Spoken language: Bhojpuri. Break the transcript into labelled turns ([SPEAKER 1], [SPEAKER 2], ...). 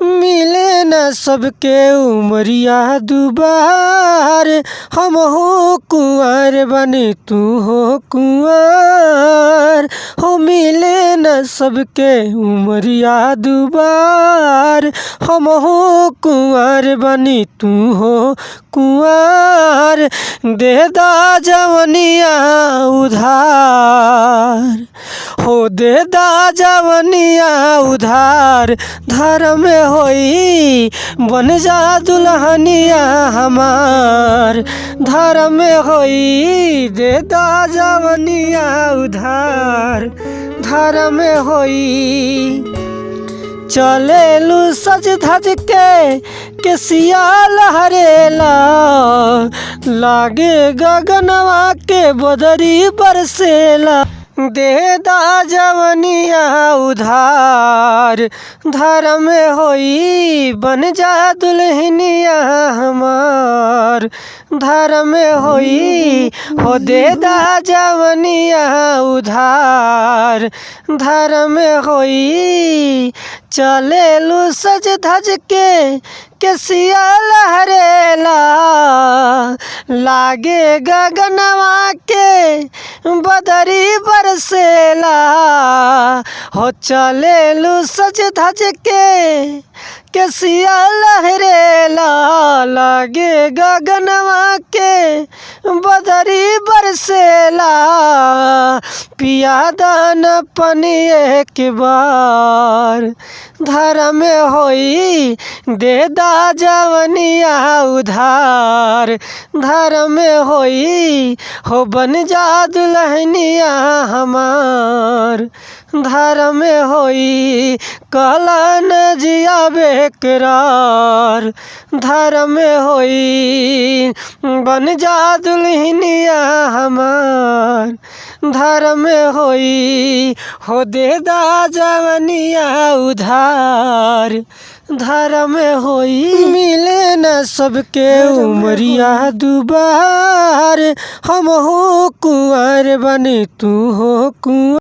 [SPEAKER 1] मिले न सबके उमरिया दुबार। हम हो कुंवर बने तू हो कुंवर। हो मिले न सबके उमरिया दुबार। हम हो कुंवर बने तू हो कुंवर। दे दा जवनिया उधार। हो दे दा जवनिया उधार। धर्म होई बन जा दुल्हनिया हमार। धर्म होई दे दा जवनिया उधार। धर्म होई चलेलू सज धज के सिया लहरेला। लागे गगनवा के बदरी बरसेला। दे दा जवनिया उधार। धर्म होई बन जा दुल्हनिया हमार। धर्म होई हो दे दा जवनिया उधार। धर्म होई चलेलू सज धज के सिया लहरेला। लागे गगनवा के बदरी बरसेला। हो चलेलू सज धज के सिया लहरेला। लागे गगनवा के बदरी बरसेला। पिया दान पनी एक बार। धर्म होई दे दा जवनिया उधार। धर्म होई हो बन जा दुल्हनिया हमार। धर्म होई कहलन जिया बेकरार। धर्म होई बन जा दुल्हनिया हमार। धर्म होई हो दे दा जवनिया उधार। धर्म होई मिले न सबके उमरिया दुबार। हम हो कुंवर बने तू हो कुंवर।